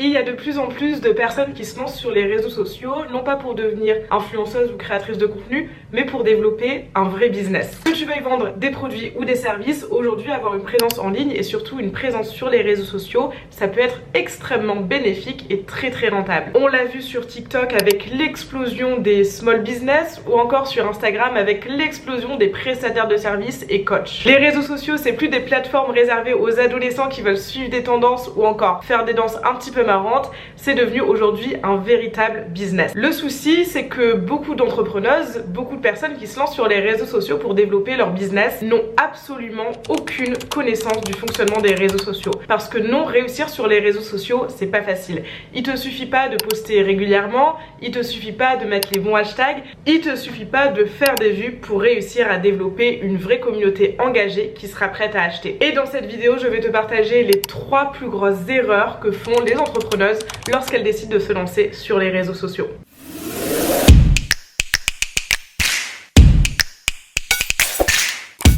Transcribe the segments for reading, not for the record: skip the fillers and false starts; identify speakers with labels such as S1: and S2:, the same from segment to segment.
S1: Il y a de plus en plus de personnes qui se lancent sur les réseaux sociaux, non pas pour devenir influenceuse ou créatrice de contenu, mais pour développer un vrai business. Que tu veuilles vendre des produits ou des services, aujourd'hui avoir une présence en ligne et surtout une présence sur les réseaux sociaux, ça peut être extrêmement bénéfique et très rentable. On l'a vu sur TikTok avec l'explosion des small business ou encore sur Instagram avec l'explosion des prestataires de services et coachs. Les réseaux sociaux, c'est plus des plateformes réservées aux adolescents qui veulent suivre des tendances ou encore faire des danses un petit peu marrante, c'est devenu aujourd'hui un véritable business. Le souci, c'est que beaucoup d'entrepreneuses, beaucoup de personnes qui se lancent sur les réseaux sociaux pour développer leur business n'ont absolument aucune connaissance du fonctionnement des réseaux sociaux. Parce que non, réussir sur les réseaux sociaux, c'est pas facile. Il te suffit pas de poster régulièrement, il te suffit pas de mettre les bons hashtags, il te suffit pas de faire des vues pour réussir à développer une vraie communauté engagée qui sera prête à acheter. Et dans cette vidéo, je vais te partager les 3 plus grosses erreurs que font les entrepreneuses lorsqu'elles décident de se lancer sur les réseaux sociaux.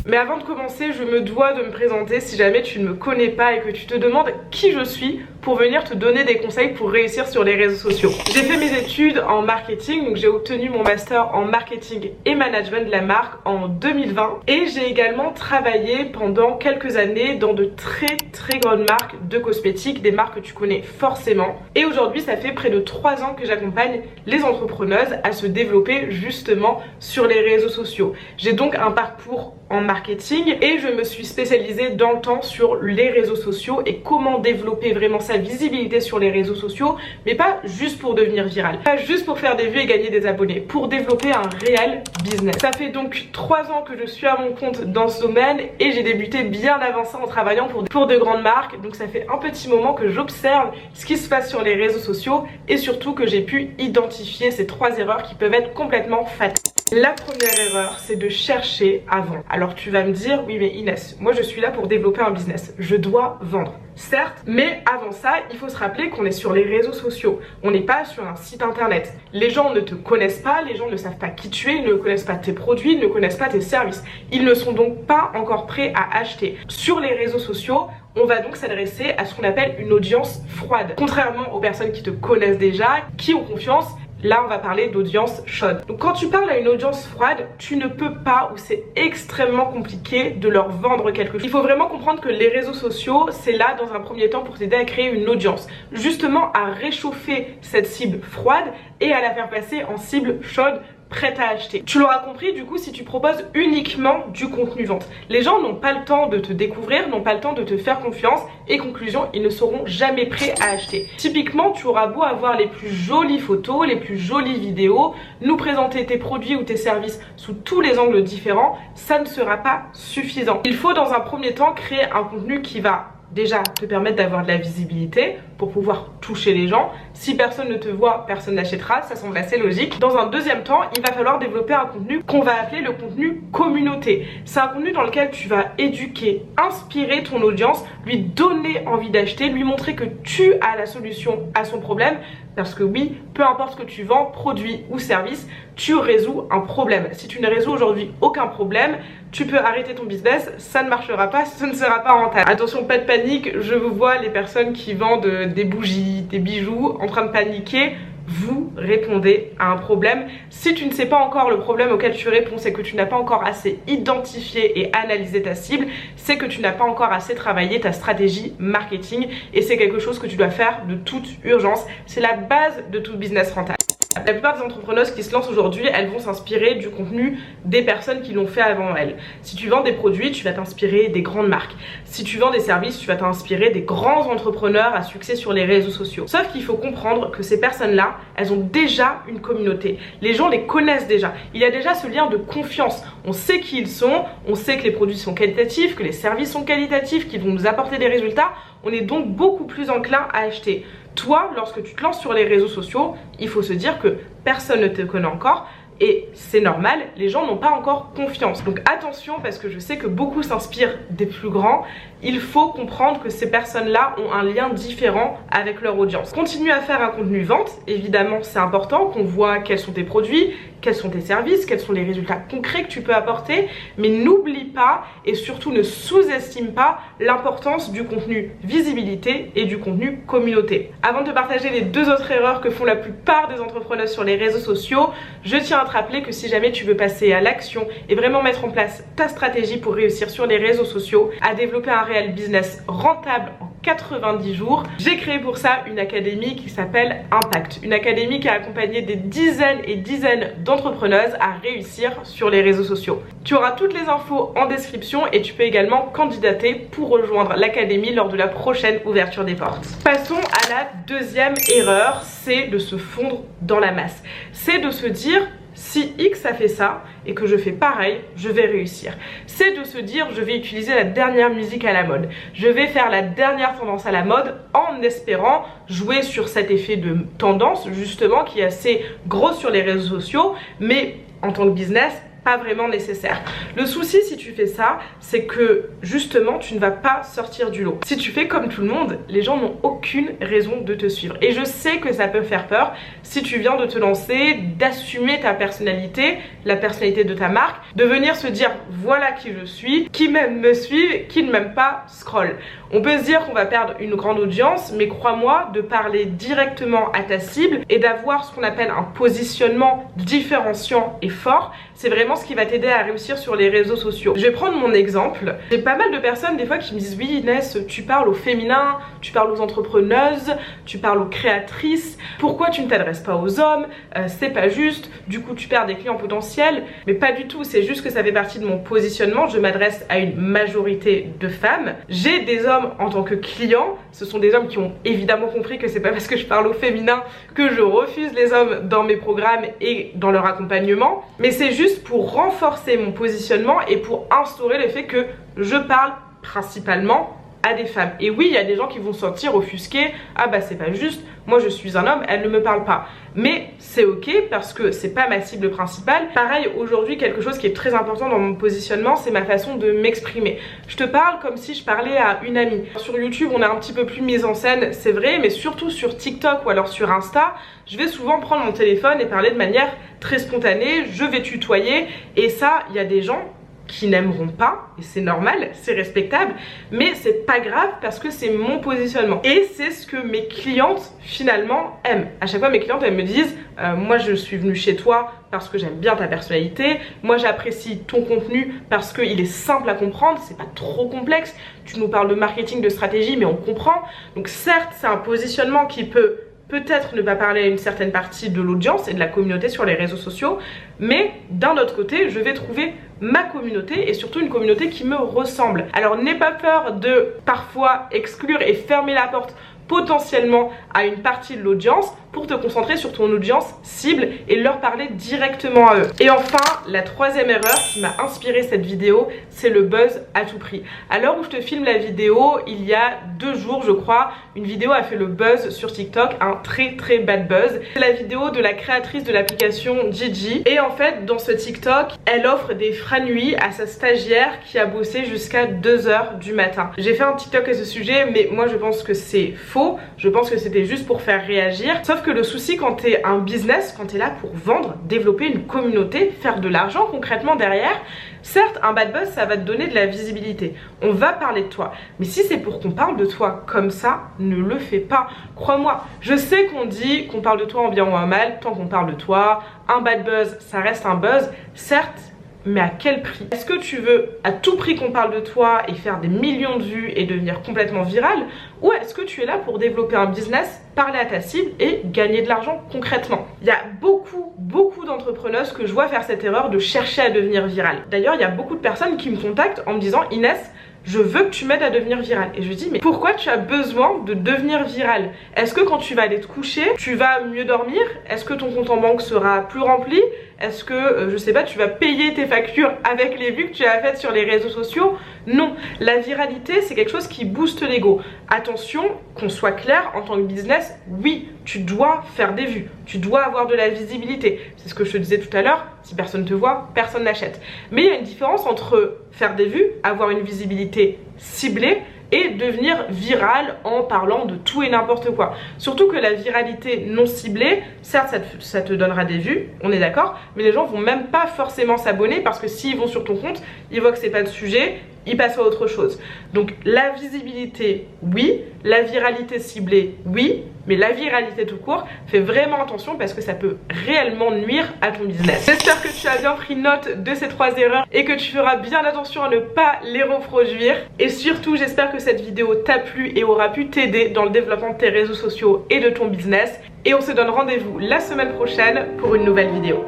S1: Mais avant de commencer, je me dois de me présenter si jamais tu ne me connais pas et que tu te demandes qui je suis pour venir te donner des conseils pour réussir sur les réseaux sociaux. J'ai fait mes études en marketing, donc j'ai obtenu mon master en marketing et management de la marque en 2020 et j'ai également travaillé pendant quelques années dans de très grandes marques de cosmétiques, des marques que tu connais forcément. Et aujourd'hui, ça fait près de 3 ans que j'accompagne les entrepreneuses à se développer justement sur les réseaux sociaux. J'ai donc un parcours en marketing et je me suis spécialisée dans le temps sur les réseaux sociaux et comment développer vraiment sa visibilité sur les réseaux sociaux, mais pas juste pour devenir viral, pas juste pour faire des vues et gagner des abonnés, pour développer un réel business. Ça fait donc 3 ans que je suis à mon compte dans ce domaine et j'ai débuté bien avant ça en travaillant pour de grandes marques, donc ça fait un petit moment que j'observe ce qui se passe sur les réseaux sociaux et surtout que j'ai pu identifier ces 3 erreurs qui peuvent être complètement fatales. La première erreur, c'est de chercher avant. Alors tu vas me dire, oui mais Inès, moi je suis là pour développer un business, je dois vendre. Certes, mais avant ça, il faut se rappeler qu'on est sur les réseaux sociaux. On n'est pas sur un site internet. Les gens ne te connaissent pas, les gens ne savent pas qui tu es, ils ne connaissent pas tes produits, ils ne connaissent pas tes services. Ils ne sont donc pas encore prêts à acheter. Sur les réseaux sociaux, on va donc s'adresser à ce qu'on appelle une audience froide. Contrairement aux personnes qui te connaissent déjà, qui ont confiance, là on va parler d'audience chaude. Donc quand tu parles à une audience froide, tu ne peux pas, ou c'est extrêmement compliqué de leur vendre quelque chose. Il faut vraiment comprendre que les réseaux sociaux, c'est là dans un premier temps pour t'aider à créer une audience, justement à réchauffer cette cible froide et à la faire passer en cible chaude, prête à acheter. Tu l'auras compris, du coup, si tu proposes uniquement du contenu vente, les gens n'ont pas le temps de te découvrir, n'ont pas le temps de te faire confiance et conclusion, ils ne seront jamais prêts à acheter. Typiquement, tu auras beau avoir les plus jolies photos, les plus jolies vidéos, nous présenter tes produits ou tes services sous tous les angles différents, ça ne sera pas suffisant. Il faut dans un premier temps créer un contenu qui va déjà te permettre d'avoir de la visibilité pour pouvoir toucher les gens. Si personne ne te voit, personne n'achètera, ça semble assez logique. Dans un deuxième temps, il va falloir développer un contenu qu'on va appeler le contenu communauté. C'est un contenu dans lequel tu vas éduquer, inspirer ton audience, lui donner envie d'acheter, lui montrer que tu as la solution à son problème. Parce que oui, peu importe ce que tu vends, produit ou service, tu résous un problème. Si tu ne résous aujourd'hui aucun problème, tu peux arrêter ton business, ça ne marchera pas, ce ne sera pas rentable. Attention, pas de panique, je vous vois les personnes qui vendent des bougies, des bijoux en train de paniquer. Vous répondez à un problème. Si tu ne sais pas encore le problème auquel tu réponds, c'est que tu n'as pas encore assez identifié et analysé ta cible, c'est que tu n'as pas encore assez travaillé ta stratégie marketing et c'est quelque chose que tu dois faire de toute urgence. C'est la base de tout business rentable. La plupart des entrepreneuses qui se lancent aujourd'hui, elles vont s'inspirer du contenu des personnes qui l'ont fait avant elles. Si tu vends des produits, tu vas t'inspirer des grandes marques. Si tu vends des services, tu vas t'inspirer des grands entrepreneurs à succès sur les réseaux sociaux. Sauf qu'il faut comprendre que ces personnes-là, elles ont déjà une communauté. Les gens les connaissent déjà. Il y a déjà ce lien de confiance. On sait qui ils sont, on sait que les produits sont qualitatifs, que les services sont qualitatifs, qu'ils vont nous apporter des résultats. On est donc beaucoup plus enclin à acheter. Toi, lorsque tu te lances sur les réseaux sociaux, il faut se dire que personne ne te connaît encore et c'est normal, les gens n'ont pas encore confiance. Donc attention parce que je sais que beaucoup s'inspirent des plus grands il faut comprendre que ces personnes-là ont un lien différent avec leur audience. Continue à faire un contenu vente, évidemment c'est important qu'on voit quels sont tes produits, quels sont tes services, quels sont les résultats concrets que tu peux apporter, mais n'oublie pas et surtout ne sous-estime pas l'importance du contenu visibilité et du contenu communauté. Avant de te partager les deux autres erreurs que font la plupart des entrepreneurs sur les réseaux sociaux, je tiens à te rappeler que si jamais tu veux passer à l'action et vraiment mettre en place ta stratégie pour réussir sur les réseaux sociaux, à développer un réel business rentable en 90 jours, j'ai créé pour ça une académie qui s'appelle Impact. Une académie qui a accompagné des dizaines et dizaines d'entrepreneuses à réussir sur les réseaux sociaux. Tu auras toutes les infos en description et tu peux également candidater pour rejoindre l'académie lors de la prochaine ouverture des portes. Passons à la deuxième erreur, c'est de se fondre dans la masse. C'est de se dire si X a fait ça et que je fais pareil, je vais réussir. C'est de se dire je vais utiliser la dernière musique à la mode. Je vais faire la dernière tendance à la mode en espérant jouer sur cet effet de tendance justement qui est assez gros sur les réseaux sociaux, mais en tant que business, pas vraiment nécessaire. Le souci si tu fais ça, c'est que justement tu ne vas pas sortir du lot. Si tu fais comme tout le monde, les gens n'ont aucune raison de te suivre. Et je sais que ça peut faire peur si tu viens de te lancer, d'assumer ta personnalité, la personnalité de ta marque, de venir se dire voilà qui je suis, qui m'aime me suit, qui ne m'aime pas scroll. On peut se dire qu'on va perdre une grande audience, mais crois-moi, de parler directement à ta cible et d'avoir ce qu'on appelle un positionnement différenciant et fort, c'est vraiment ce qui va t'aider à réussir sur les réseaux sociaux. Je vais prendre mon exemple. J'ai pas mal de personnes des fois qui me disent oui Inès, tu parles aux féminins, tu parles aux entrepreneuses, tu parles aux créatrices, pourquoi tu ne t'adresses pas aux hommes, c'est pas juste, du coup tu perds des clients potentiels. Mais pas du tout, c'est juste que ça fait partie de mon positionnement. Je m'adresse à une majorité de femmes. J'ai des hommes en tant que clients, ce sont des hommes qui ont évidemment compris que c'est pas parce que je parle aux féminins que je refuse les hommes dans mes programmes et dans leur accompagnement, mais c'est juste pour renforcer mon positionnement et pour instaurer le fait que je parle principalement à des femmes. Et oui, il y a des gens qui vont se sentir offusqués, ah bah c'est pas juste, moi je suis un homme, elle ne me parle pas. Mais c'est ok parce que c'est pas ma cible principale. Pareil, aujourd'hui, quelque chose qui est très important dans mon positionnement, c'est ma façon de m'exprimer. Je te parle comme si je parlais à une amie. Sur YouTube, on est un petit peu plus mise en scène, c'est vrai, mais surtout sur TikTok ou alors sur Insta, je vais souvent prendre mon téléphone et parler de manière très spontanée, je vais tutoyer, et ça, il y a des gens qui n'aimeront pas, et c'est normal, c'est respectable, mais c'est pas grave parce que c'est mon positionnement et c'est ce que mes clientes finalement aiment. À chaque fois mes clientes elles me disent moi je suis venue chez toi parce que j'aime bien ta personnalité, moi j'apprécie ton contenu parce qu'il est simple à comprendre, c'est pas trop complexe, tu nous parles de marketing, de stratégie mais on comprend. Donc certes c'est un positionnement qui peut-être ne pas parler à une certaine partie de l'audience et de la communauté sur les réseaux sociaux, mais d'un autre côté, je vais trouver ma communauté et surtout une communauté qui me ressemble. Alors n'aie pas peur de parfois exclure et fermer la porte potentiellement à une partie de l'audience pour te concentrer sur ton audience cible et leur parler directement à eux. Et enfin, la troisième erreur qui m'a inspiré cette vidéo, c'est le buzz à tout prix. À l'heure où je te filme la vidéo, il y a 2 jours je crois, une vidéo a fait le buzz sur TikTok, un très bad buzz. C'est la vidéo de la créatrice de l'application Gigi. Et en fait, dans ce TikTok, elle offre des nuits à sa stagiaire qui a bossé jusqu'à 2 h du matin. J'ai fait un TikTok à ce sujet, mais moi je pense que c'est faux. Je pense que c'était juste pour faire réagir. Sauf que le souci quand t'es un business, quand t'es là pour vendre, développer une communauté, faire de l'argent concrètement derrière, certes un bad buzz ça va te donner de la visibilité, on va parler de toi, mais si c'est pour qu'on parle de toi comme ça, ne le fais pas. Crois-moi, je sais qu'on dit qu'on parle de toi en bien ou en mal, tant qu'on parle de toi, un bad buzz ça reste un buzz, certes, mais à quel prix? Est-ce que tu veux à tout prix qu'on parle de toi et faire des millions de vues et devenir complètement viral? Ou est-ce que tu es là pour développer un business, parler à ta cible et gagner de l'argent concrètement? Il y a beaucoup d'entrepreneuses que je vois faire cette erreur de chercher à devenir virale. D'ailleurs, il y a beaucoup de personnes qui me contactent en me disant Inès, je veux que tu m'aides à devenir virale. Et je dis mais pourquoi tu as besoin de devenir virale? Est-ce que quand tu vas aller te coucher, tu vas mieux dormir? Est-ce que ton compte en banque sera plus rempli? Est-ce que, je sais pas, tu vas payer tes factures avec les vues que tu as faites sur les réseaux sociaux? Non, la viralité c'est quelque chose qui booste l'ego. Attention, qu'on soit clair, en tant que business, oui, tu dois faire des vues, tu dois avoir de la visibilité. C'est ce que je te disais tout à l'heure, si personne te voit, personne n'achète. Mais il y a une différence entre faire des vues, avoir une visibilité ciblée et devenir viral en parlant de tout et n'importe quoi. Surtout que la viralité non ciblée, certes ça te donnera des vues, on est d'accord, mais les gens vont même pas forcément s'abonner parce que s'ils vont sur ton compte, ils voient que c'est pas le sujet, ils passent à autre chose. Donc la visibilité, oui, la viralité ciblée, oui, mais la viralité tout court, fais vraiment attention parce que ça peut réellement nuire à ton business. J'espère que tu as bien pris note de ces 3 erreurs et que tu feras bien attention à ne pas les reproduire. Et surtout, j'espère que cette vidéo t'a plu et aura pu t'aider dans le développement de tes réseaux sociaux et de ton business. Et on se donne rendez-vous la semaine prochaine pour une nouvelle vidéo.